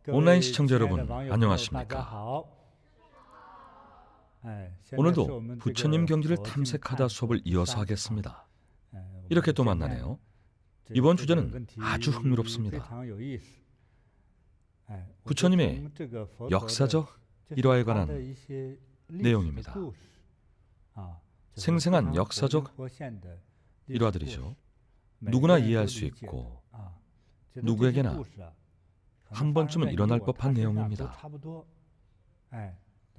온라인 시청자 여러분, 안녕하십니까? 오늘도 부처님 경지를 탐색하다 수업을 이어서 하겠습니다. 이렇게 또 만나네요. 이번 주제는 아주 흥미롭습니다. 부처님의 역사적 일화에 관한 내용입니다. 생생한 역사적 일화들이죠. 누구나 이해할 수 있고 누구에게나 한 번쯤은 일어날 법한 내용입니다.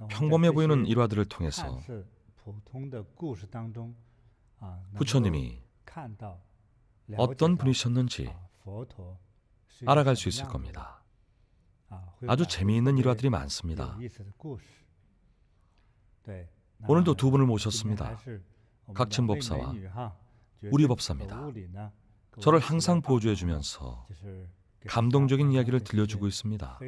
평범해 보이는 일화들을 통해서 부처님이 어떤 분이셨는지 알아갈 수 있을 겁니다. 아주 재미있는 일화들이 많습니다. 오늘도 두 분을 모셨습니다. 각친법사와 우리법사입니다. 저를 항상 보조해 주면서 감동적인 이야기를 들려주고 있습니다.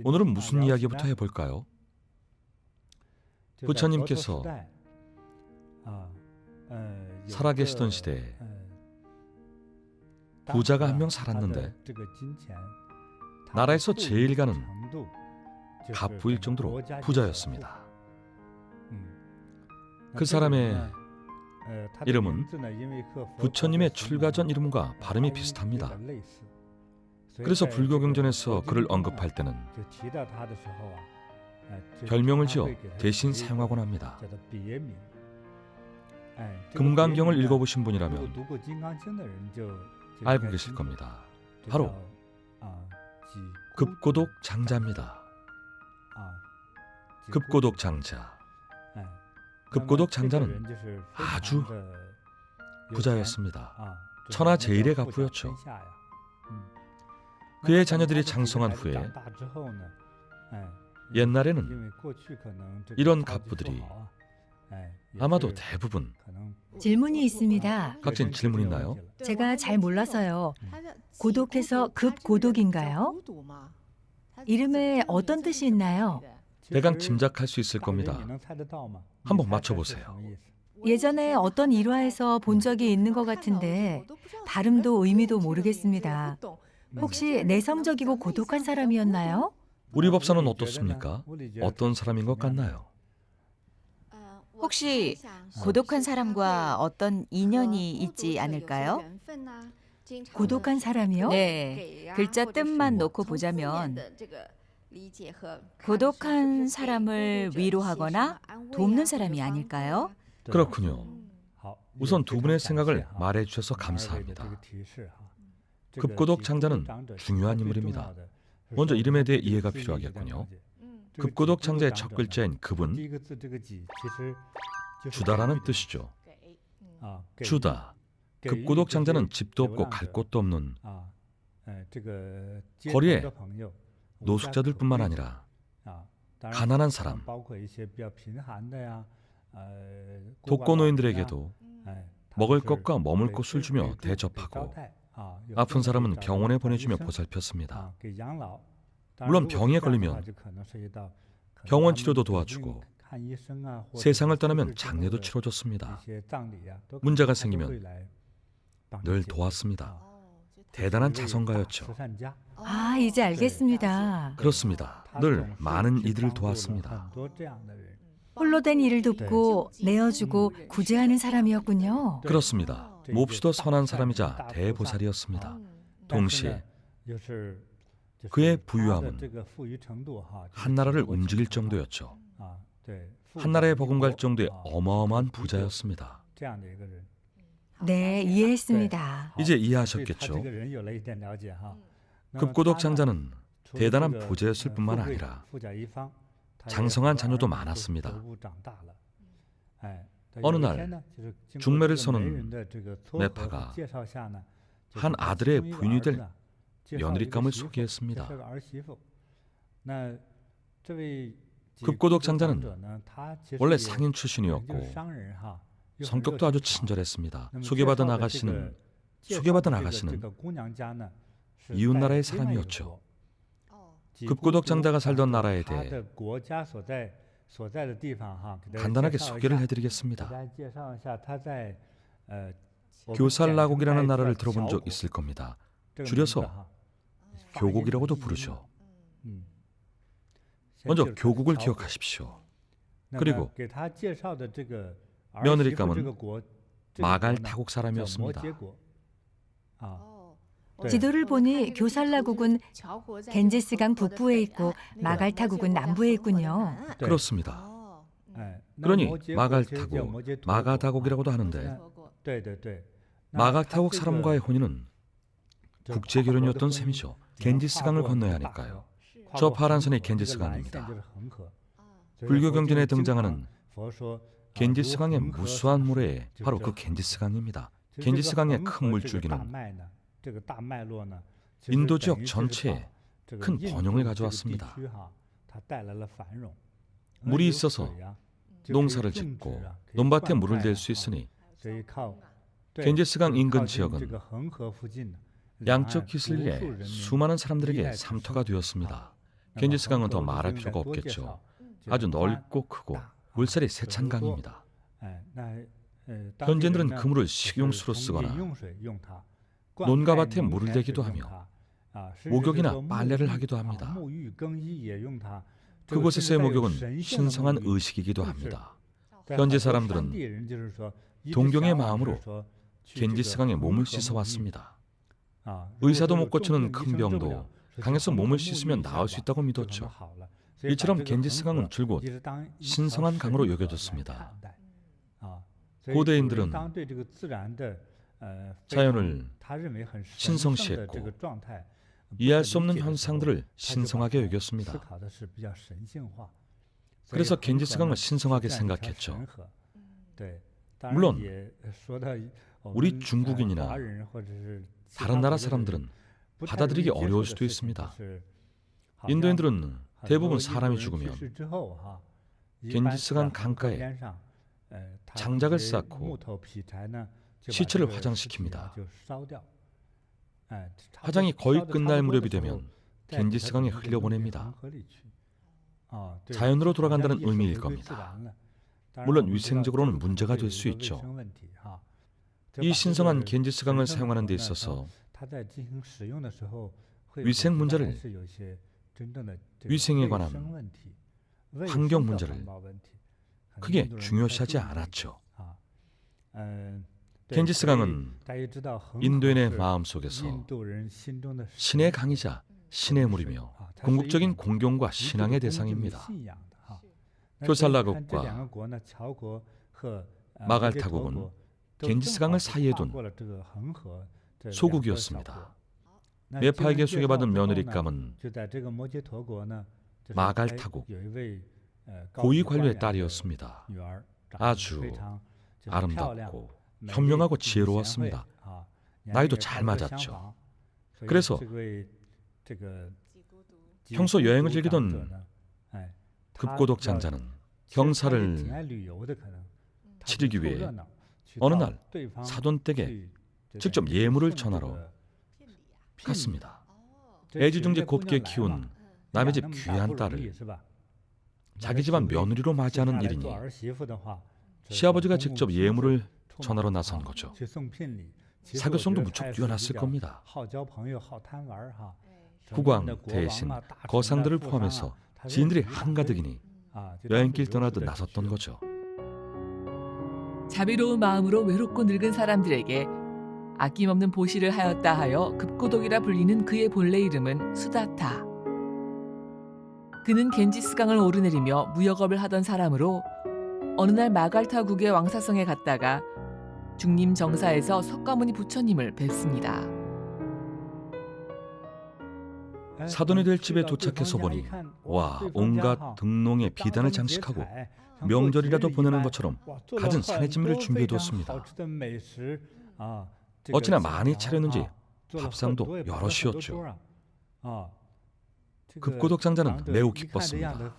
오늘은 무슨 이야기부터 해볼까요? 부처님께서 살아계시던 시대에 부자가 한 명 살았는데 나라에서 제일 가는 갑부일 정도로 부자였습니다. 그 사람의 이름은 부처님의 출가 전 이름과 발음이 비슷합니다. 그래서 불교 경전에서 그를 언급할 때는 별명을 지어 대신 사용하곤 합니다. 금강경을 읽어보신 분이라면 알고 계실 겁니다. 바로 급고독 장자입니다. 급고독 장자. 급고독 장자는 아주 부자였습니다. 천하 제일의 갑부였죠. 그의 자녀들이 장성한 후에 옛날에는 이런 갑부들이 아마도 대부분 질문이 있습니다. 각진 질문 있나요? 제가 잘 몰라서요. 고독해서 급고독인가요? 이름에 어떤 뜻이 있나요? 대강 짐작할 수 있을 겁니다. 한번 맞춰보세요. 예전에 어떤 일화에서 본 적이 있는 것 같은데 발음도 의미도 모르겠습니다. 혹시 내성적이고 고독한 사람이었나요? 우리 법사는 어떻습니까? 어떤 사람인 것 같나요? 혹시 고독한 사람과 어떤 인연이 있지 않을까요? 고독한 사람이요? 네, 글자 뜻만 놓고 보자면 고독한 사람을 위로하거나 돕는 사람이 아닐까요? 그렇군요. 우선 두 분의 생각을 말해 주셔서 감사합니다. 급고독 장자는 중요한 인물입니다. 먼저 이름에 대해 이해가 필요하겠군요. 급고독 장자의 첫 글자인 급은 주다라는 뜻이죠. 주다. 급고독 장자는 집도 없고 갈 곳도 없는 거리에 노숙자들뿐만 아니라 가난한 사람, 독거노인들에게도 먹을 것과 머물 곳을 주며 대접하고 아픈 사람은 병원에 보내주며 보살폈습니다. 물론 병에 걸리면 병원 치료도 도와주고 세상을 떠나면 장례도 치러줬습니다. 문제가 생기면 늘 도왔습니다. 대단한 자선가였죠. 아, 이제 알겠습니다. 그렇습니다. 늘 많은 이들을 도왔습니다. 홀로 된 이를 돕고 내어주고 구제하는 사람이었군요. 그렇습니다. 몹시도 선한 사람이자 대보살이었습니다. 동시에 그의 부유함은 한나라를 움직일 정도였죠. 한나라에 버금갈 정도의 어마어마한 부자였습니다. 네, 이해했습니다. 이제 이해하셨겠죠? 급고독 장자는 대단한 부자였을 뿐만 아니라 장성한 자녀도 많았습니다. 어느 날 중매를 서는 매파가 한 아들의 부인이 될 며느리감을 소개했습니다. 급고독 장자는 원래 상인 출신이었고 성격도 아주 친절했습니다. 소개받은 아가씨는 이웃나라의 사람이었죠. 급고독 장자가 살던 나라에 대해 간단하게 소개를 해드리겠습니다. 교살라국이라는 나라를 들어본 적 있을 겁니다. 줄여서 교국이라고도 부르죠. 먼저 교국을 기억하십시오. 그리고 며느리감은 마갈타국 사람이었습니다. 지도를 보니 교살라국은 겐지스강 북부에 있고 마갈타국은 남부에 있군요. 그렇습니다. 그러니 마갈타국, 마가다국이라고도 하는데 마갈타국 사람과의 혼인은 국제 결혼이었던 셈이죠. 겐지스강을 건너야 하니까요. 저 파란 선이 겐지스강입니다. 불교 경전에 등장하는 겐지스강의 무수한 모래에 바로 그 겐지스강입니다. 겐지스강의 큰 물줄기는 인도 지역 전체에 큰 번영을 가져왔습니다. 물이 있어서 농사를 짓고 논밭에 물을 댈 수 있으니 겐지스강 인근 지역은 양적 기슭에 수많은 사람들에게 삼터가 되었습니다. 겐지스강은 더 말할 필요가 없겠죠. 아주 넓고 크고 물살이 세찬 강입니다. 현지인들은 그 물을 식용수로 쓰거나 논과 밭에 물을 대기도 하며 목욕이나 빨래를 하기도 합니다. 그곳에서의 목욕은 신성한 의식이기도 합니다. 현지 사람들은 동경의 마음으로 겐지스강에 몸을 씻어왔습니다. 의사도 못 고치는 큰 병도 강에서 몸을 씻으면 나을 수 있다고 믿었죠. 이처럼 겐지스강은 줄곧 신성한 강으로 여겨졌습니다. 고대인들은 자연을 신성시했고 이해할 수 없는 현상들을 신성하게 여겼습니다. 그래서 겐지스강을 신성하게 생각했죠. 물론 우리 중국인이나 다른 나라 사람들은 받아들이기 어려울 수도 있습니다. 인도인들은 대부분 사람이 죽으면 겐지스강 강가에 장작을 쌓고 시체를 화장시킵니다. 화장이 거의 끝날 무렵이 되면 겐지스강에 흘려보냅니다. 자연으로 돌아간다는 의미일 겁니다. 물론 위생적으로는 문제가 될 수 있죠. 이 신성한 겐지스강을 사용하는 데 있어서 위생 문제를, 위생에 관한 환경 문제를 크게 중요시하지 않았죠. 겐지스강은 인도인의 마음속에서 신의 강이자 신의 물이며 궁극적인 공경과 신앙의 대상입니다. 교살라국과 마갈타국은 겐지스강을 사이에 둔 소국이었습니다. 네팔에게 소개받은 며느리감은 마갈타국 고위 관료의 딸이었습니다. 아주 아름답고 현명하고 지혜로웠습니다. 나이도 잘 맞았죠. 그래서 평소 여행을 즐기던 급고독 장자는 경사를 치르기 위해 어느 날 사돈댁에 직접 예물을 전하러 갔습니다. 애지중지 곱게 키운 남의 집 귀한 딸을 자기 집안 며느리로 맞이하는 일이니 시아버지가 직접 예물을 전하러 나선 거죠. 사교성도 무척 뛰어났을 겁니다. 국왕, 대신, 거상들을 포함해서 지인들이 한가득이니 여행길 떠나듯 나섰던 거죠. 자비로운 마음으로 외롭고 늙은 사람들에게 아낌없는 보시를 하였다 하여 급고독이라 불리는 그의 본래 이름은 수다타. 그는 겐지스강을 오르내리며 무역업을 하던 사람으로 어느 날 마갈타국의 왕사성에 갔다가 중림 정사에서 석가모니 부처님을 뵙습니다. 사돈이 될 집에 도착해서 보니 와, 온갖 등롱에 비단을 장식하고 명절이라도 보내는 것처럼 갖은 산의 진미를 준비해두었습니다. 어찌나 많이 차렸는지 밥상도 여럿이었죠. 급고독 장자는 매우 기뻤습니다.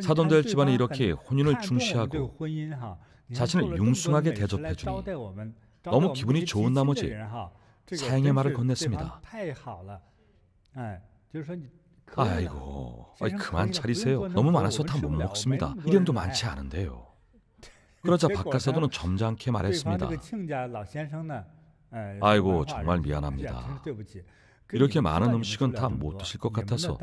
사돈 될 집안이 이렇게 혼인을 중시하고 자신을 융숭하게 대접해주니 너무 기분이 좋은 나머지 사양의 말을 건넸습니다. 아이고, 그만 차리세요. 너무 많아서 다 못 먹습니다. 일행도 많지 않은데요. 그러자 박가사도는 점잖게 말했습니다. 아이고, 정말 미안합니다. 이렇게 많은 음식은 다 못 드실 것 같아서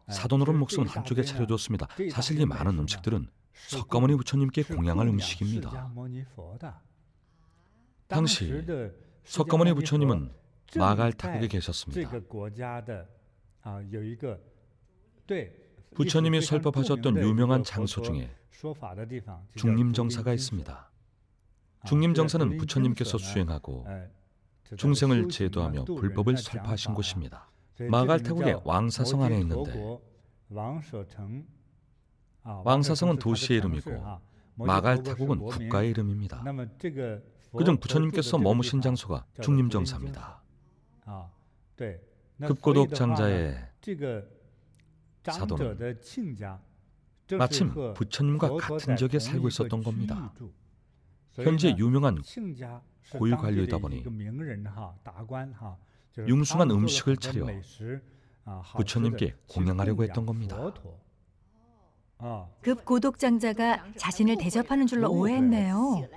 사돈으로 목숨은 한쪽에 차려줬습니다. 사실 이 많은 음식들은 석가모니 부처님께 공양할 음식입니다. 당시 석가모니 부처님은 마갈타국에 계셨습니다. 부처님이 설법하셨던 유명한 장소 중에 중림정사가 있습니다. 중림정사는 부처님께서 수행하고 중생을 제도하며 불법을 설파하신 곳입니다. 마갈타국의 왕사성 안에 있는데 왕사성은 도시의 이름이고 마갈타국은 국가의 이름입니다. 그중 부처님께서 머무신 장소가 중림정사입니다. 급고독 장자의 사도는 마침 부처님과 같은 지역에 살고 있었던 겁니다. 현재 유명한 고위 관료이다 보니 융숭한 음식을 차려 부처님께 공양하려고 했던 겁니다. 급고독장자가 자신을 대접하는 줄로 오해했네요.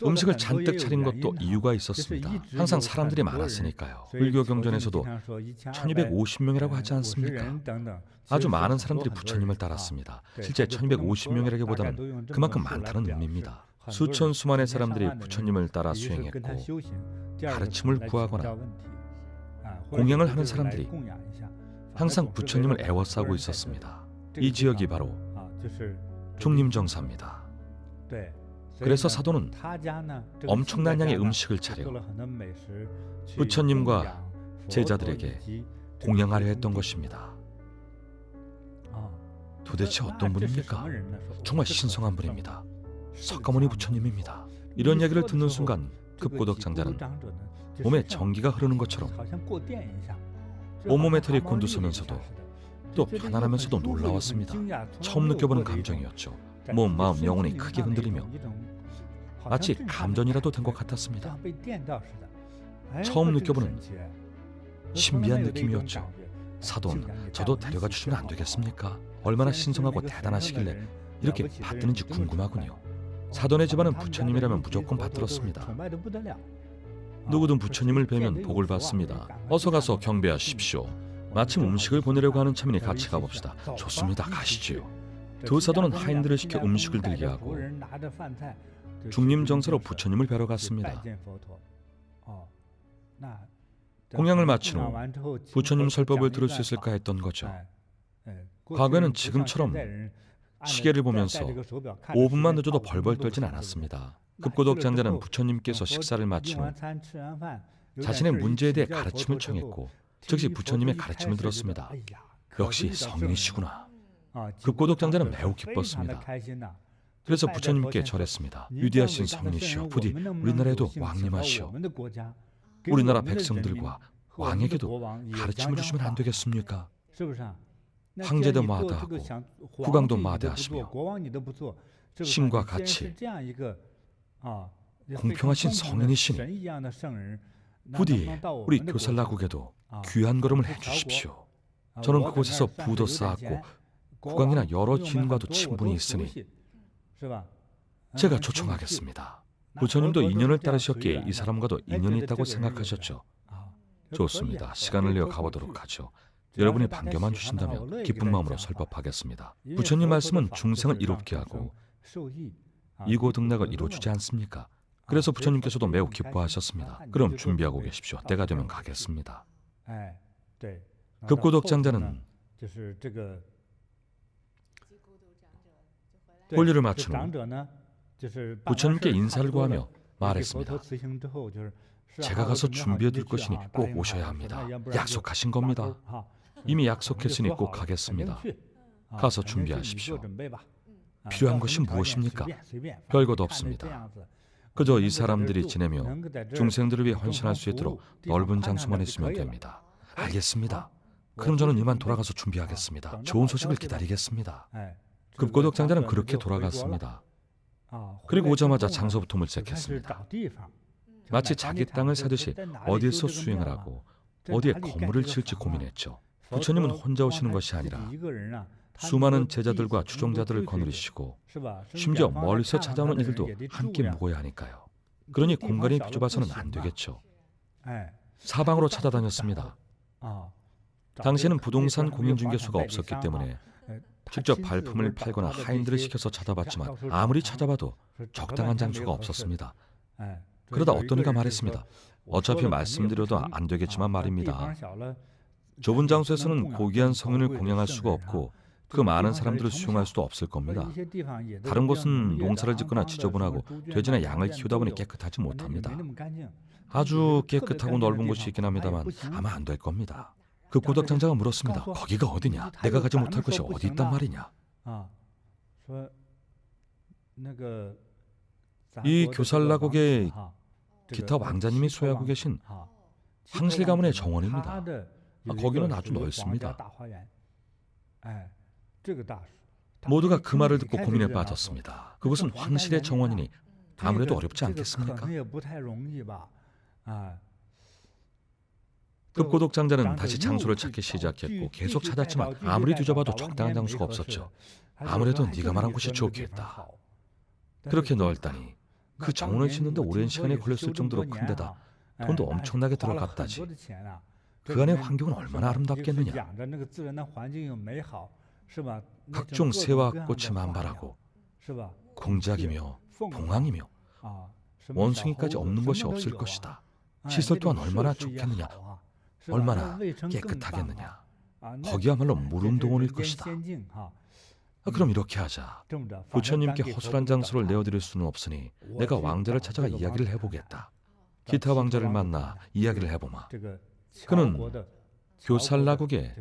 음식을 잔뜩 차린 것도 이유가 있었습니다. 항상 사람들이 많았으니까요. 불교 경전에서도 1250명이라고 하지 않습니까? 아주 많은 사람들이 부처님을 따랐습니다. 실제 1250명이라기보다는 그만큼 많다는 의미입니다. 수천 수만의 사람들이 부처님을 따라 수행했고 가르침을 구하거나 공양을 하는 사람들이 항상 부처님을 애워싸고 있었습니다. 이 지역이 바로 중림정사입니다. 그래서 사도는 엄청난 양의 음식을 차려 부처님과 제자들에게 공양하려 했던 것입니다. 도대체 어떤 분입니까? 정말 신성한 분입니다. 석가모니 부처님입니다. 이런 이야기를 듣는 순간 급고독 장자는 몸에 전기가 흐르는 것처럼 온몸에 털이 곤두서면서도 또 편안하면서도 놀라웠습니다. 처음 느껴보는 감정이었죠. 몸, 마음, 영혼이 크게 흔들리며 마치 감전이라도 된 것 같았습니다. 처음 느껴보는 신비한 느낌이었죠. 사돈, 저도 데려가 주시면 안 되겠습니까? 얼마나 신성하고 대단하시길래 이렇게 받드는지 궁금하군요. 사돈의 집안은 부처님이라면 무조건 받들었습니다. 누구든 부처님을 뵈면 복을 받습니다. 어서 가서 경배하십시오. 마침 음식을 보내려고 하는 참이니 같이 가봅시다. 좋습니다. 가시지요. 두 사돈은 하인들을 시켜 음식을 들게 하고 중림정사로 부처님을 뵈러 갔습니다. 공양을 마친 후 부처님 설법을 들을 수 있을까 했던 거죠. 과거에는 지금처럼 시계를 보면서 5분만 늦어도 벌벌 떨진 않았습니다. 급고독 장자는 부처님께서 식사를 마친 후 자신의 문제에 대해 가르침을 청했고 즉시 부처님의 가르침을 들었습니다. 역시 성인이시구나. 급고독 장자는 매우 기뻤습니다. 그래서 부처님께 절했습니다. 위대하신 성인이시여, 부디 우리나라에도 왕림하시오. 우리나라 백성들과 왕에게도 가르침을 주시면 안 되겠습니까? 황제도 마다하고 국왕도 마다하시며 신과 같이 공평하신 성인이시니 부디 우리 교살라국에도 귀한 걸음을 해주십시오. 저는 그곳에서 부도 쌓았고 국왕이나 여러 지인과도 친분이 있으니 제가 초청하겠습니다. 부처님도 인연을 따르셨기에 이 사람과도 인연이 있다고 생각하셨죠. 좋습니다. 시간을 내어 가보도록 하죠. 여러분이 반겨만 주신다면 기쁜 마음으로 설법하겠습니다. 부처님 말씀은 중생을 이롭게 하고 이고등락을 이루어주지 않습니까? 그래서 부처님께서도 매우 기뻐하셨습니다. 그럼 준비하고 계십시오. 때가 되면 가겠습니다. 급고독 장자는 혼례를 마친 후 부처님께 인사를 구하며 말했습니다. 제가 가서 준비해둘 것이니 꼭 오셔야 합니다. 약속하신 겁니다. 이미 약속했으니 꼭 가겠습니다. 가서 준비하십시오. 필요한 것이 무엇입니까? 별것 없습니다. 그저 이 사람들이 지내며 중생들을 위해 헌신할 수 있도록 넓은 장소만 있으면 됩니다. 알겠습니다. 그럼 저는 이만 돌아가서 준비하겠습니다. 좋은 소식을 기다리겠습니다. 급고독 장자는 그렇게 돌아갔습니다. 그리고 오자마자 장소부터 물색했습니다. 마치 자기 땅을 사듯이 어디에서 수행을 하고 어디에 건물을 지을지 고민했죠. 부처님은 혼자 오시는 것이 아니라 수많은 제자들과 추종자들을 거느리시고 심지어 멀리서 찾아오는 이들도 함께 모여야 하니까요. 그러니 공간이 비좁아서는 안 되겠죠. 사방으로 찾아다녔습니다. 당시에는 부동산 공인중개소가 없었기 때문에 직접 발품을 팔거나 하인들을 시켜서 찾아봤지만 아무리 찾아봐도 적당한 장소가 없었습니다. 그러다 어떤 이가 말했습니다. 어차피 말씀드려도 안 되겠지만 말입니다. 좁은 장소에서는 고귀한 성인을 공양할 수가 없고 그 많은 사람들을 수용할 수도 없을 겁니다. 다른 곳은 농사를 짓거나 지저분하고 돼지나 양을 키우다 보니 깨끗하지 못합니다. 아주 깨끗하고 넓은 곳이 있긴 합니다만 아마 안 될 겁니다. 그 고덕장자가 물었습니다. 거기가 어디냐? 내가 가지 못할 곳이 어디 있단 말이냐? 이 교살라국의 기타 왕자님이 소유하고 계신 황실 가문의 정원입니다. 거기는 아주 넓습니다. 모두가 그 말을 듣고 고민에 빠졌습니다. 그곳은 황실의 정원이니 아무래도 어렵지 않겠습니까? 급고독장자는 다시 장소를 찾기 시작했고 계속 찾았지만 아무리 뒤져봐도 적당한 장소가 없었죠. 아무래도 네가 말한 곳이 좋겠다. 그렇게 넓다니 그 정원을 짓는데 오랜 시간이 걸렸을 정도로 큰 데다 돈도 엄청나게 들어갔다지. 그 안의 환경은 얼마나 아름답겠느냐. 각종 새와 꽃이 만발하고 공작이며 봉황이며 원숭이까지 없는 것이 없을 것이다. 시설 또한 얼마나 좋겠느냐. 얼마나 깨끗하겠느냐. 거기야말로 물운동원일 것이다. 그럼 이렇게 하자. 부처님께 허술한 장소를 내어드릴 수는 없으니 내가 왕자를 찾아가 이야기를 해보겠다. 기타 왕자를 만나 이야기를 해보마. 그는 교살라국의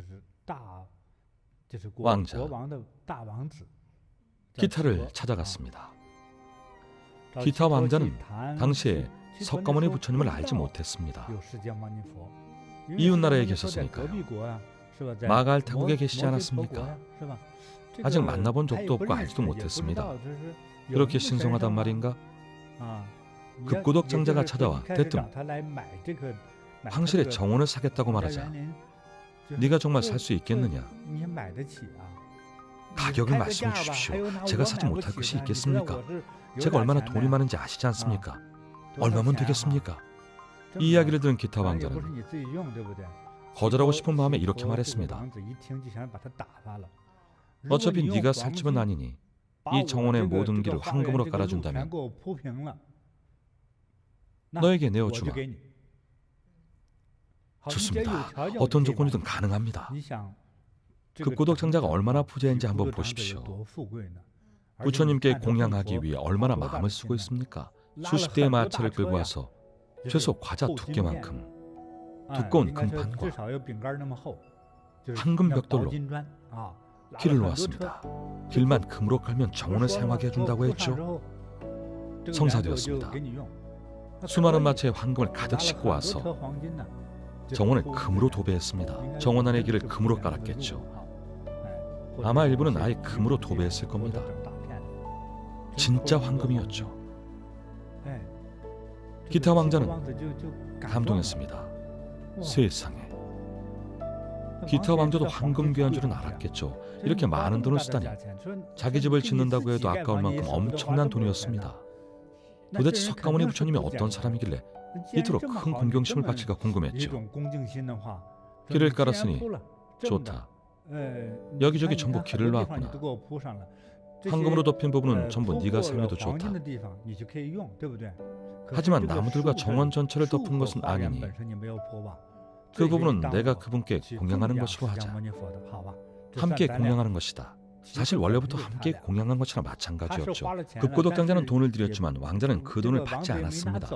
왕자 기타를 찾아갔습니다. 기타 왕자는 당시에 석가모니 부처님을 알지 못했습니다. 이웃나라에 계셨으니까요. 마갈타국에 계시지 않았습니까? 아직 만나본 적도 없고 알지도 못했습니다. 그렇게 신성하단 말인가? 급고독장자가 찾아와 대뜸 황실의 정원을 사겠다고 말하자 네가 정말 살 수 있겠느냐? 가격을 말씀해 주십시오. 제가 사지 못할 것이 있겠습니까? 제가 얼마나 돈이 많은지 아시지 않습니까? 얼마면 되겠습니까? 이 이야기를 들은 기타 왕자는 거절하고 싶은 마음에 이렇게 말했습니다. 어차피 네가 살 집은 아니니 이 정원의 모든 길을 황금으로 깔아준다면 너에게 내어주마. 좋습니다. 어떤 조건이든 가능합니다. 급고독장자가 얼마나 부자인지 한번 보십시오. 부처님께 공양하기 위해 얼마나 마음을 쓰고 있습니까? 수십 대의 마차를 끌고 와서 최소 과자 두께만큼 두꺼운 금판과 황금 벽돌로 길을 놓았습니다. 길만 금으로 깔면 정원을 사용하게 해준다고 했죠. 성사되었습니다. 수많은 마차에 황금을 가득 싣고 와서 정원을 금으로 도배했습니다. 정원 안의 길을 금으로 깔았겠죠. 아마 일부는 아예 금으로 도배했을 겁니다. 진짜 황금이었죠. 기타 왕자는 감동했습니다. 세상에. 기타 왕자도 황금 귀한 줄은 알았겠죠. 이렇게 많은 돈을 쓰다니. 자기 집을 짓는다고 해도 아까울 만큼 엄청난 돈이었습니다. 도대체 석가모니 부처님이 어떤 사람이길래 이토록 큰 공경심을 바칠까 궁금했죠. 길을 깔았으니 좋다. 여기저기 전부 길을 놨구나. 황금으로 덮인 부분은 전부 네가 사용해도 좋다. 하지만 나무들과 정원 전체를 덮은 것은 아니니 그 부분은 내가 그분께 공양하는 것으로 하자. 함께 공양하는 것이다. 사실 원래부터 함께 공양한 것이랑 마찬가지였죠. 급고독장자는 돈을 들였지만 왕자는 그 돈을 받지 않았습니다.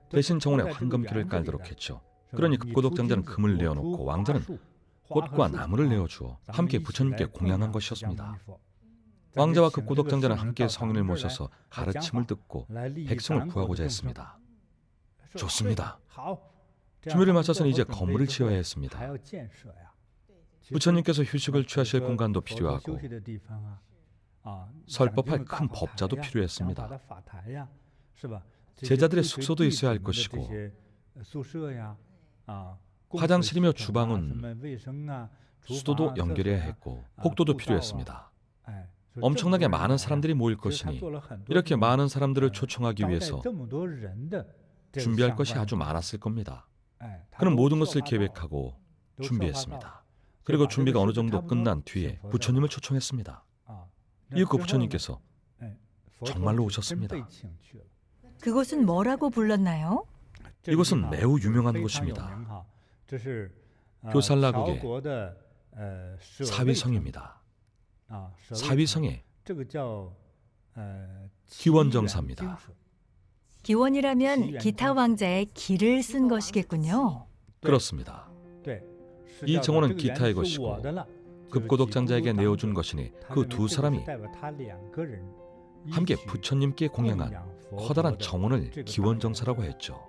대신 정원에 황금길을 깔도록 했죠. 그러니 급고독장자는 금을 내어놓고 왕자는 꽃과 나무를 내어주어 함께 부처님께 공양한 것이었습니다. 왕자와 급고독장자는 함께 성인을 모셔서 가르침을 듣고 백성을 구하고자 했습니다. 좋습니다. 준비를 마쳐서는 이제 건물을 지어야 했습니다. 부처님께서 휴식을 취하실 공간도 필요하고 설법할 큰 법자도 필요했습니다. 제자들의 숙소도 있어야 할 것이고 화장실이며 주방은 수도도 연결해야 했고 복도도 필요했습니다. 엄청나게 많은 사람들이 모일 것이니 이렇게 많은 사람들을 초청하기 위해서 준비할 것이 아주 많았을 겁니다. 그는 모든 것을 계획하고 준비했습니다. 그리고 준비가 어느 정도 끝난 뒤에 부처님을 초청했습니다. 이후 그 부처님께서 정말로 오셨습니다. 그곳은 뭐라고 불렀나요? 이곳은 매우 유명한 곳입니다. 교살라국의 사위성입니다. 사위성의 기원정사입니다. 기원이라면 기타 왕자의 기를 쓴 것이겠군요. 그렇습니다. 이 정원은 기타의 것이고 급고독장자에게 내어준 것이니 그 두 사람이 함께 부처님께 공양한 커다란 정원을 기원정사라고 했죠.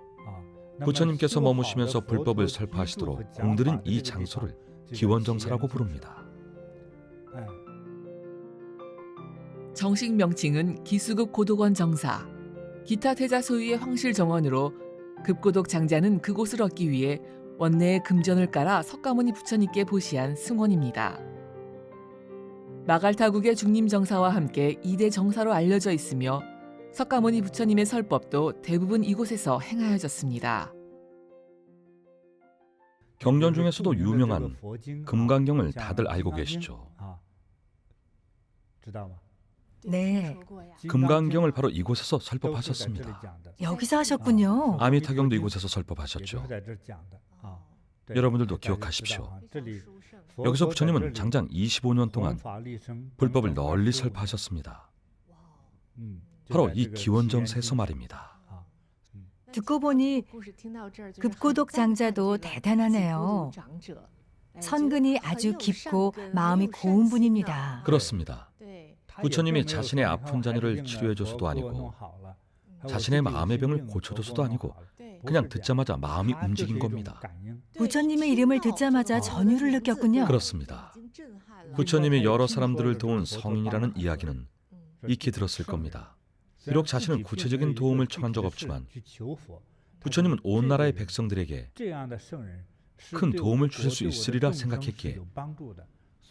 부처님께서 머무시면서 불법을 설파하시도록 공들인 이 장소를 기원정사라고 부릅니다. 정식 명칭은 기수급 고독원 정사. 기타 태자 소유의 황실 정원으로 급고독 장자는 그곳을 얻기 위해 원내에 금전을 깔아 석가모니 부처님께 보시한 승원입니다. 마갈타국의 중림 정사와 함께 2대 정사로 알려져 있으며 석가모니 부처님의 설법도 대부분 이곳에서 행하여졌습니다. 경전 중에서도 유명한 금강경을 다들 알고 계시죠. 네, 금강경을 바로 이곳에서 설법하셨습니다. 여기서 하셨군요. 아미타경도 이곳에서 설법하셨죠. 여러분들도 기억하십시오. 여기서 부처님은 장장 25년 동안 불법을 널리 설파하셨습니다. 바로 이 기원정사에서 말입니다. 듣고 보니 급고독 장자도 대단하네요. 선근이 아주 깊고 마음이 고운 분입니다. 그렇습니다. 부처님이 자신의 아픈 자녀를 치료해줘서도 아니고 자신의 마음의 병을 고쳐줘서도 아니고 그냥 듣자마자 마음이 움직인 겁니다. 부처님의 이름을 듣자마자 전율을 느꼈군요. 그렇습니다. 부처님이 여러 사람들을 도운 성인이라는 이야기는 익히 들었을 겁니다. 비록 자신은 구체적인 도움을 청한 적 없지만 부처님은 온 나라의 백성들에게 큰 도움을 주실 수 있으리라 생각했기에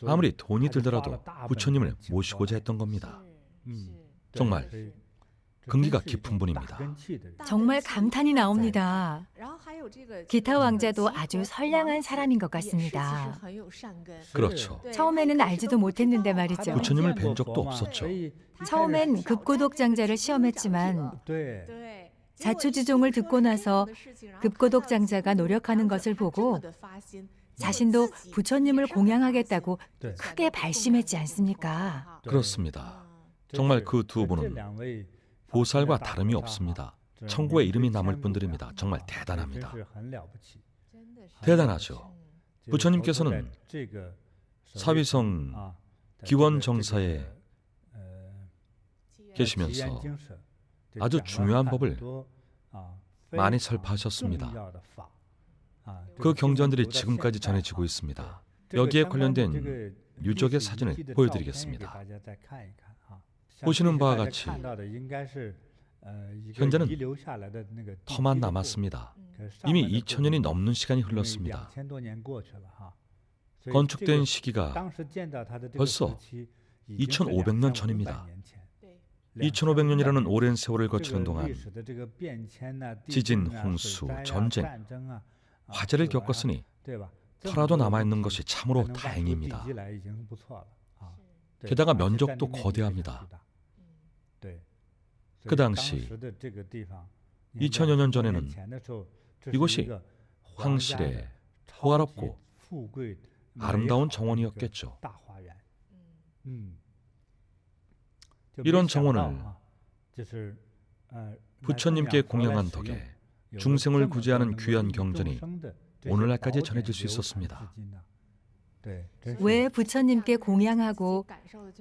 아무리 돈이 들더라도 부처님을 모시고자 했던 겁니다. 정말 긍기가 깊은 분입니다. 정말 감탄이 나옵니다. 기타 왕자도 아주 선량한 사람인 것 같습니다. 그렇죠. 처음에는 알지도 못했는데 말이죠. 부처님을 뵌 적도 없었죠. 처음엔 급고독 장자를 시험했지만 자초지종을 듣고 나서 급고독 장자가 노력하는 것을 보고 자신도 부처님을 공양하겠다고 크게 발심했지 않습니까? 그렇습니다. 정말 그 두 분은 보살과 다름이 없습니다. 천국에 이름이 남을 분들입니다. 정말 대단합니다. 대단하죠. 부처님께서는 사위성 기원정사에 계시면서 아주 중요한 법을 많이 설파하셨습니다. 그 경전들이 지금까지 전해지고 있습니다. 여기에 관련된 유적의 사진을 보여드리겠습니다. 보시는 바와 같이 현재는 터만 남았습니다. 이미 2000년이 넘는 시간이 흘렀습니다. 건축된 시기가 벌써 2500년 전입니다. 2500년이라는 오랜 세월을 거치는 동안 지진, 홍수, 전쟁, 화재를 겪었으니 터라도 남아있는 것이 참으로 다행입니다. 게다가 면적도 거대합니다. 그 당시 2000여 년 전에는 이곳이 황실의 호화롭고 아름다운 정원이었겠죠. 이런 정원을 부처님께 공양한 덕에 중생을 구제하는 귀한 경전이 오늘날까지 전해질 수 있었습니다. 왜 부처님께 공양하고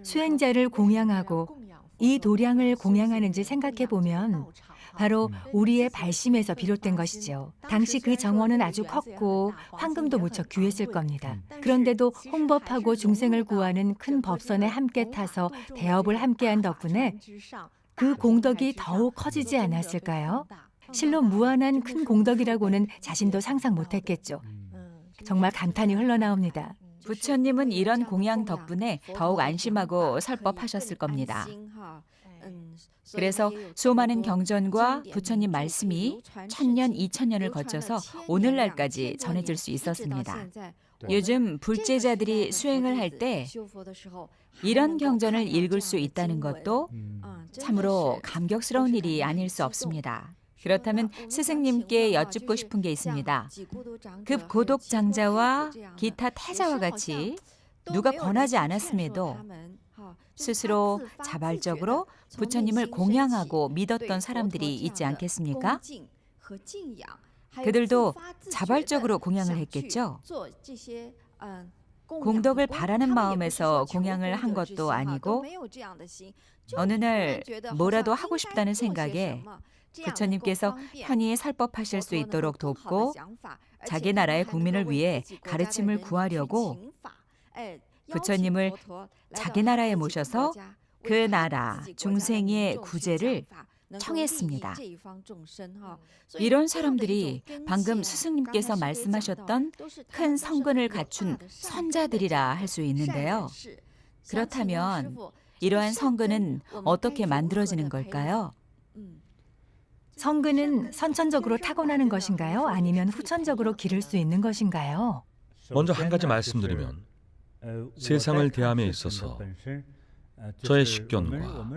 수행자를 공양하고 이 도량을 공양하는지 생각해 보면 바로 우리의 발심에서 비롯된 것이죠. 당시 그 정원은 아주 컸고 황금도 무척 귀했을 겁니다. 그런데도 홍법하고 중생을 구하는 큰 법선에 함께 타서 대업을 함께한 덕분에 그 공덕이 더욱 커지지 않았을까요? 실로 무한한 큰 공덕이라고는 자신도 상상 못했겠죠. 정말 감탄이 흘러나옵니다. 부처님은 이런 공양 덕분에 더욱 안심하고 설법하셨을 겁니다. 그래서 수많은 경전과 부처님 말씀이 1000년, 2000년을 거쳐서 오늘날까지 전해질 수 있었습니다. 요즘 불제자들이 수행을 할 때 이런 경전을 읽을 수 있다는 것도 참으로 감격스러운 일이 아닐 수 없습니다. 그렇다면 스승님께 여쭙고 싶은 게 있습니다. 급고독장자와 기타 태자와 같이 누가 권하지 않았음에도 스스로 자발적으로 부처님을 공양하고 믿었던 사람들이 있지 않겠습니까? 그들도 자발적으로 공양을 했겠죠. 공덕을 바라는 마음에서 공양을 한 것도 아니고 어느 날 뭐라도 하고 싶다는 생각에 부처님께서 편히 설법하실 수 있도록 돕고 자기 나라의 국민을 위해 가르침을 구하려고 부처님을 자기 나라에 모셔서 그 나라 중생의 구제를 청했습니다. 이런 사람들이 방금 스승님께서 말씀하셨던 큰 성근을 갖춘 선자들이라 할 수 있는데요. 그렇다면 이러한 성근은 어떻게 만들어지는 걸까요? 성근은 선천적으로 타고나는 것인가요? 아니면 후천적으로 기를 수 있는 것인가요? 먼저 한 가지 말씀드리면 세상을 대함에 있어서 저의 식견과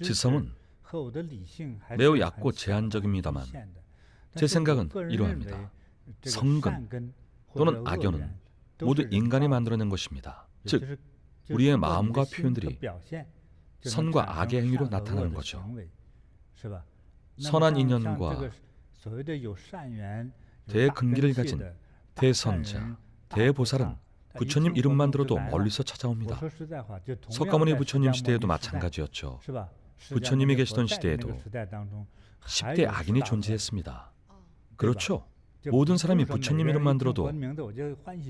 지성은 매우 얕고 제한적입니다만 제 생각은 이러합니다. 성근 또는 악연은 모두 인간이 만들어낸 것입니다. 즉 우리의 마음과 표현들이 선과 악의 행위로 나타나는 거죠. 선한 인연과 대근기를 가진 대선자, 대보살은 부처님 이름만 들어도 멀리서 찾아옵니다. 석가모니 부처님 시대에도 마찬가지였죠. 부처님이 계시던 시대에도 10대 악인이 존재했습니다. 그렇죠. 모든 사람이 부처님 이름만 들어도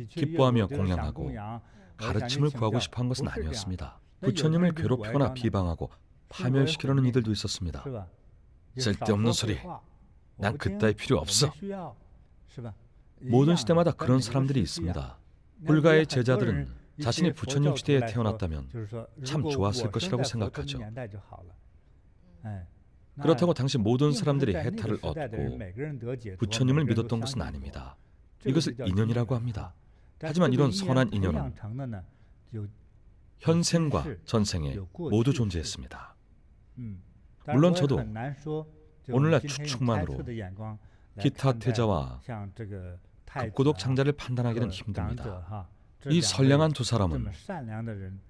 기뻐하며 공양하고 가르침을 구하고 싶어한 것은 아니었습니다. 부처님을 괴롭히거나 비방하고 파멸시키려는 이들도 있었습니다. 쓸데없는 소리, 난 그따위 필요 없어. 모든 시대마다 그런 사람들이 있습니다. 불가의 제자들은 자신이 부처님 시대에 태어났다면 참 좋았을 것이라고 생각하죠. 그렇다고 당시 모든 사람들이 해탈을 얻고 부처님을 믿었던 것은 아닙니다. 이것을 인연이라고 합니다. 하지만 이런 선한 인연은 현생과 전생에 모두 존재했습니다. 물론 저도 오늘날 추측만으로 기타 태자와 급고독 장자를 판단하기는 힘듭니다. 이 선량한 두 사람은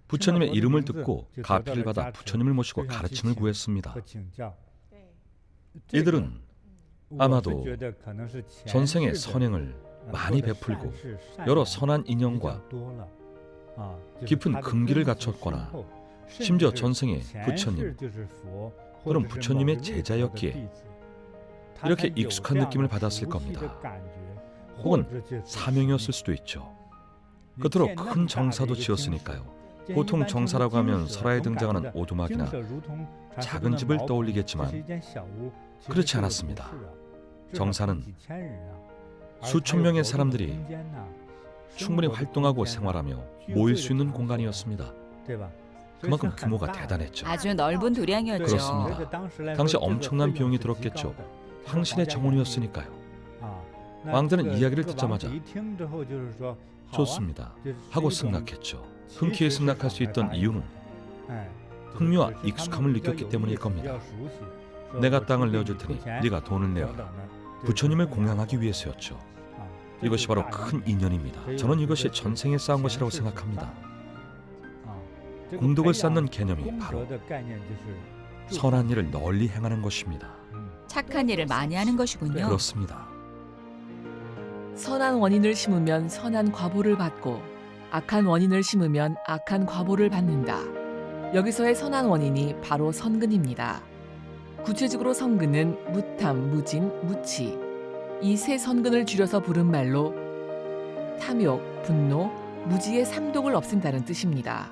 부처님의 이름을 듣고 가피를 받아 부처님을 모시고 가르침을 구했습니다. 이들은 아마도 전생의 선행을 많이 베풀고 여러 선한 인연과 깊은 근기를 갖췄거나 심지어 전생에 부처님 또는 부처님의 제자였기에 이렇게 익숙한 느낌을 받았을 겁니다. 혹은 사명이었을 수도 있죠. 그토록 큰 정사도 지었으니까요. 보통 정사라고 하면 설화에 등장하는 오두막이나 작은 집을 떠올리겠지만 그렇지 않았습니다. 정사는 수천 명의 사람들이 충분히 활동하고 생활하며 모일 수 있는 공간이었습니다. 그만큼 규모가 대단했죠. 아주 넓은 도량이었죠. 그렇습니다. 당시 엄청난 비용이 들었겠죠. 황실의 정원이었으니까요. 왕들은 이야기를 듣자마자 좋습니다 하고 승낙했죠. 흔쾌히 승낙할 수 있던 이유는 흥미와 익숙함을 느꼈기 때문일 겁니다. 내가 땅을 내어줄 테니 네가 돈을 내어라. 부처님을 공양하기 위해서였죠. 이것이 바로 큰 인연입니다. 저는 이것이 전생에 쌓은 것이라고 생각합니다. 공덕을 쌓는 개념이 바로 선한 일을 널리 행하는 것입니다. 착한 일을 많이 하는 것이군요. 그렇습니다. 선한 원인을 심으면 선한 과보를 받고 악한 원인을 심으면 악한 과보를 받는다. 여기서의 선한 원인이 바로 선근입니다. 구체적으로 선근은 무탐, 무진, 무치 이 세 선근을 줄여서 부른 말로 탐욕, 분노, 무지의 삼독을 없앤다는 뜻입니다.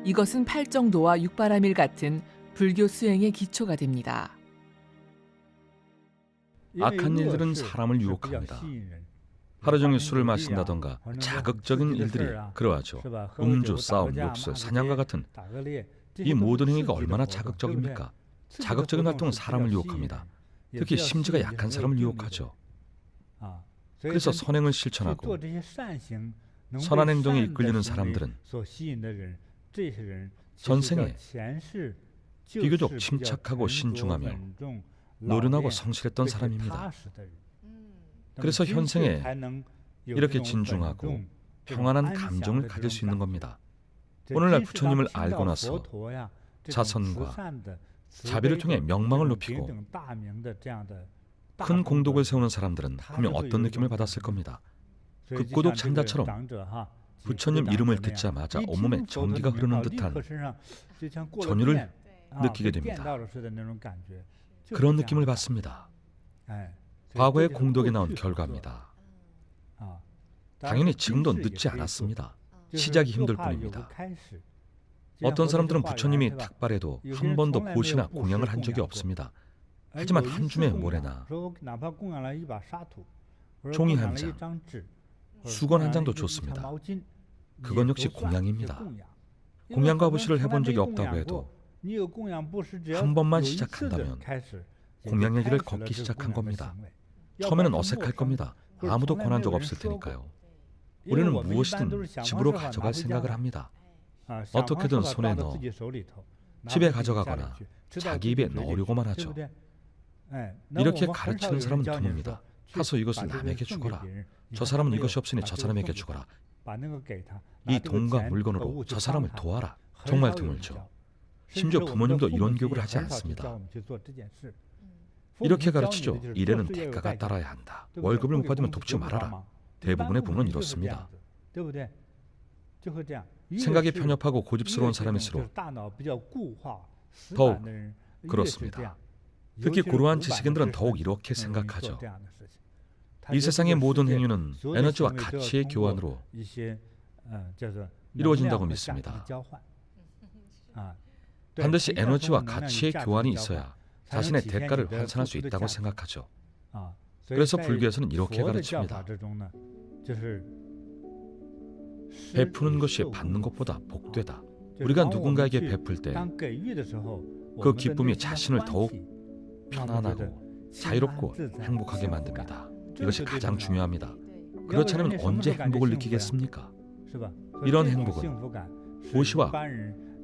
이것은 팔정도와 육바라밀 같은 불교 수행의 기초가 됩니다. 악한 일들은 사람을 유혹합니다. 하루 종일 술을 마신다던가 자극적인 일들이 그러하죠. 음주, 싸움, 욕설, 사냥과 같은 이 모든 행위가 얼마나 자극적입니까? 자극적인 활동은 사람을 유혹합니다. 특히 심지가 약한 사람을 유혹하죠. 그래서 선행을 실천하고 선한 행동에 이끌리는 사람들은 전생에 비교적 침착하고 신중하며 노련하고 성실했던 사람입니다. 그래서 현생에 이렇게 진중하고 평안한 감정을 가질 수 있는 겁니다. 오늘날 부처님을 알고 나서 자선과 자비를 통해 명망을 높이고 큰 공덕을 세우는 사람들은 분명 어떤 느낌을 받았을 겁니다. 급고독 장자처럼 부처님 이름을 듣자마자 온몸에 전기가 흐르는 듯한 전율을 느끼게 됩니다. 그런 느낌을 받습니다. 과거의 공덕이 나온 결과입니다. 당연히 지금도 늦지 않았습니다. 시작이 힘들 뿐입니다. 어떤 사람들은 부처님이 탁발해도 한 번도 보시나 공양을 한 적이 없습니다. 하지만 한 줌의 모래나 종이 한 장, 수건 한 장도 좋습니다. 그건 역시 공양입니다. 공양과 부시를 해본 적이 없다고 해도 한 번만 시작한다면 공양의 길을 걷기 시작한 겁니다. 처음에는 어색할 겁니다. 아무도 권한 적 없을 테니까요. 우리는 무엇이든 집으로 가져갈 생각을 합니다. 어떻게든 손에 넣어 집에 가져가거나 자기 입에 넣으려고만 하죠. 이렇게 가르치는 사람은 드뭅니다. 가서 이것을 남에게 주거라. 저 사람은 이것이 없으니 저 사람에게 주거라. 이 돈과 물건으로 저 사람을 도와라. 정말 드물죠. 심지어 부모님도 이런 교육을 하지 않습니다. 이렇게 가르치죠. 일에는 대가가 따라야 한다. 월급을 못 받으면 돕지 말아라. 대부분의 부모는 이렇습니다. 생각이 편협하고 고집스러운 사람일수록 더욱 그렇습니다. 특히 고루한 지식인들은 더욱 이렇게 생각하죠. 이 세상의 모든 행위는 에너지와 가치의 교환으로 이루어진다고 믿습니다. 반드시 에너지와 가치의 교환이 있어야 자신의 대가를 환산할 수 있다고 생각하죠. 그래서 불교에서는 이렇게 가르칩니다. 베푸는 것이 받는 것보다 복되다. 우리가 누군가에게 베풀 때 그 기쁨이 자신을 더욱 편안하고 자유롭고 행복하게 만듭니다. 이것이 가장 중요합니다. 그렇지 않으면 언제 행복을 느끼겠습니까? 이런 행복은 보시와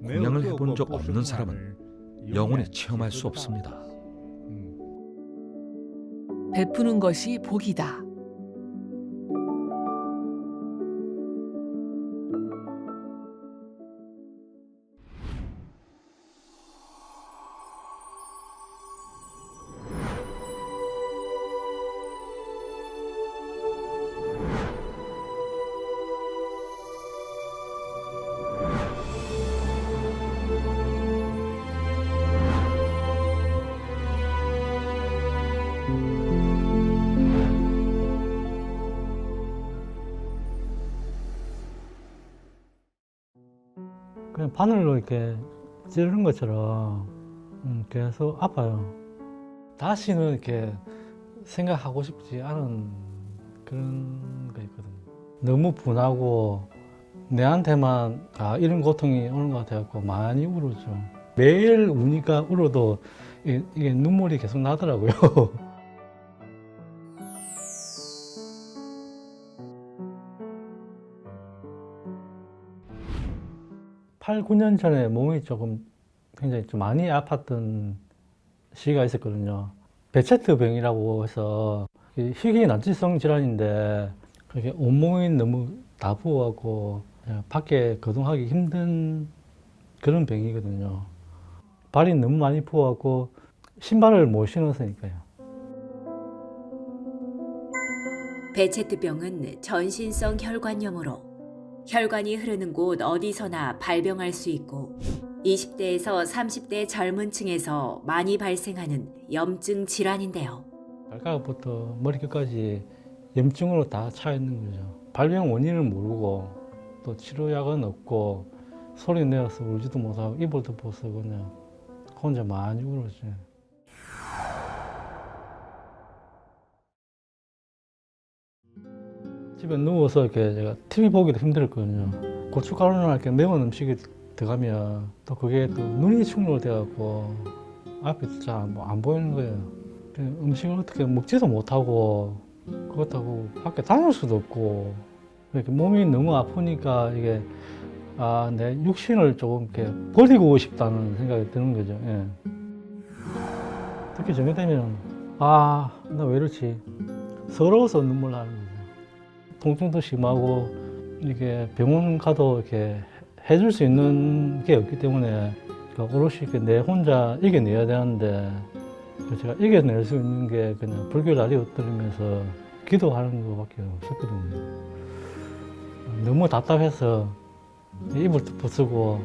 공양을 해본 적 없는 사람은 영원히 체험할 수 없습니다. 베푸는 것이 복이다. 그냥 바늘로 이렇게 찌르는 것처럼 계속 아파요. 다시는 이렇게 생각하고 싶지 않은 그런 거 있거든요. 너무 분하고 내한테만 이런 고통이 오는 것 같아서 많이 울었죠. 매일 우니까 울어도 이게 눈물이 계속 나더라고요. 8, 9년 전에 몸이 조금 굉장히 좀 많이 아팠던 시기가 있었거든요. 베체트 병이라고 해서 희귀난치성 질환인데 그게 온몸이 너무 다 부어갖고 밖에 거동하기 힘든 그런 병이거든요. 발이 너무 많이 부어갖고 신발을 못 신었으니까요. 베체트병은 전신성 혈관염으로 혈관이 흐르는 곳 어디서나 발병할 수 있고 20대에서 30대 젊은 층에서 많이 발생하는 염증 질환인데요. 발가락부터 머리끝까지 염증으로 다 차 있는 거죠. 발병 원인을 모르고 또 치료약은 없고 소리 내어서 울지도 못하고 이불도 못 쓰고 그냥 혼자 많이 울었죠. 집에 누워서 이렇게 제가 TV 보기도 힘들었거든요. 고춧가루나 이렇게 매운 음식이 들어가면 또 그게 또 눈이 충돌돼갖고 앞이 잘 안 보이는 거예요. 음식을 어떻게 먹지도 못하고 그렇다고 밖에 다닐 수도 없고 이렇게 몸이 너무 아프니까 이게 내 육신을 조금 이렇게 버리고 싶다는 생각이 드는 거죠. 예. 특히 저녁 되면 나 왜 이러지? 서러워서 눈물 나는 거죠. 통증도 심하고 이게 병원 가도 이렇게 해줄 수 있는 게 없기 때문에 오롯이 내 혼자 이겨내야 되는데 제가 이겨낼 수 있는 게 그냥 불교 라디오 들으면서 기도하는 것밖에 없었거든요. 너무 답답해서 이불 부수고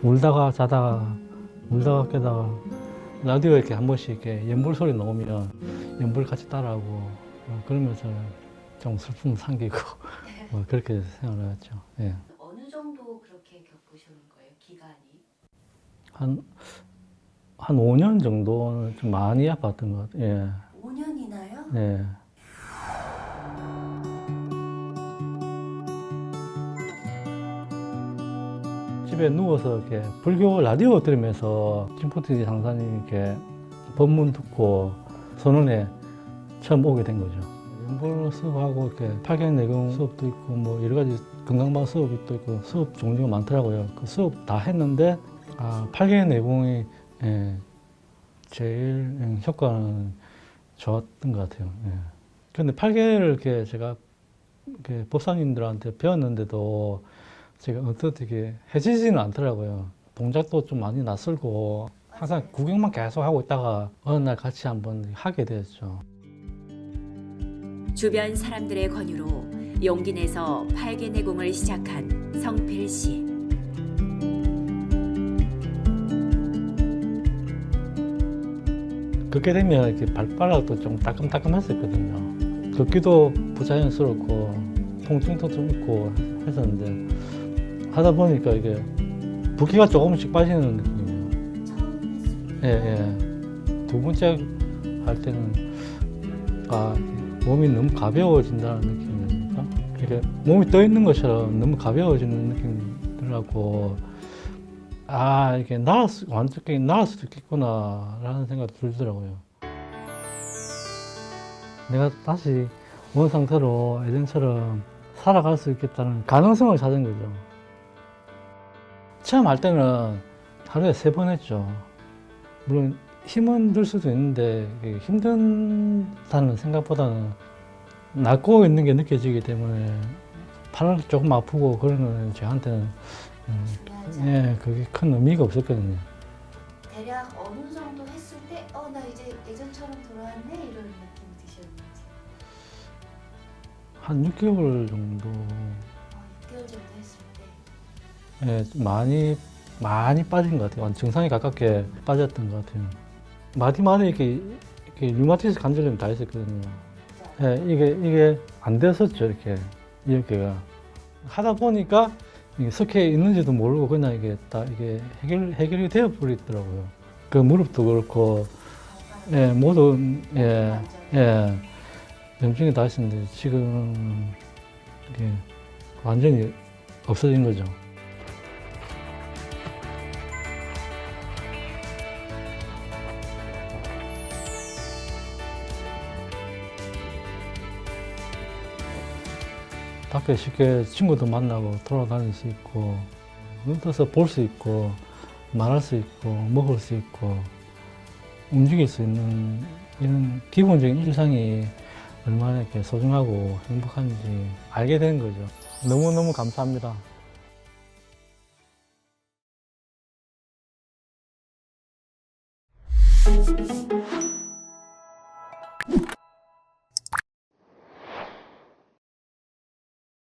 울다가 자다가 울다가 깨다가 라디오에 이렇게 한 번씩 이렇게 연불 소리 나오면 연불 같이 따라하고 그러면서 좀 슬픔 삼기고 그렇게 생각을 했죠. 예. 어느 정도 그렇게 겪으시는 거예요, 기간이? 한 5년 정도는 좀 많이 아팠던 것 같아요. 예. 5년이나요? 네. 집에 누워서 이렇게 불교 라디오 들으면서 김포트지 장사님 이렇게 법문 듣고 선원에 처음 오게 된 거죠. 연불 수업하고 이렇게 팔경내공 수업도 있고 뭐 여러 가지 건강방 수업도 있고 수업 종류가 많더라고요. 그 수업 다 했는데 팔경내공이 제일 효과는 좋았던 것 같아요. 그런데 팔계를 이렇게 제가 이렇게 법사님들한테 배웠는데도 제가 어떻게 해지지는 않더라고요. 동작도 좀 많이 낯설고 항상 구경만 계속 하고 있다가 어느 날 같이 한번 하게 됐죠. 주변 사람들의 권유로 용기 내서 팔계내공을 시작한 성필 씨. 걷게 되면 이렇게 발바닥도 좀 따끔따끔했었거든요. 걷기도 부자연스럽고 통증도 좀 있고 했었는데 하다 보니까 이게 붓기가 조금씩 빠지는 느낌이에요. 처음 예. 두 번째 할 때는 몸이 너무 가벼워진다는 느낌이니까 이렇게 몸이 떠 있는 것처럼 너무 가벼워지는 느낌이 들어갖고 이게 완전히 나을 수도 있겠구나라는 생각이 들더라고요. 내가 다시 원 상태로 예전처럼 살아갈 수 있겠다는 가능성을 찾은 거죠. 처음 할 때는 하루에 3번 했죠. 물론 힘은 들 수도 있는데 힘든다는 생각보다는 낫고 있는 게 느껴지기 때문에 팔 조금 아프고 그런 건 저한테는 그게 큰 의미가 없었거든요. 대략 어느 정도 했을 때 나 이제 예전처럼 돌아왔네 이런 느낌 드셨는지. 한 6개월 정도 6개월 정도 했을 때. 많이 빠진 것 같아요. 정상에 가깝게 빠졌던 것 같아요. 마디마디 이렇게 류마티스 관절염 다 있었거든요. 이게 안 됐었죠. 이렇게가 하다 보니까 이게 석회에 있는지도 모르고 그냥 이게 해결이 되어 버리더라고요. 그 무릎도 그렇고 모두 염증이 다 있었는데 지금 이게 완전히 없어진 거죠. 밖에 쉽게 친구도 만나고 돌아다닐 수 있고 눈 떠서 볼 수 있고 말할 수 있고 먹을 수 있고 움직일 수 있는 이런 기본적인 일상이 얼마나 이렇게 소중하고 행복한지 알게 된 거죠. 너무너무 감사합니다.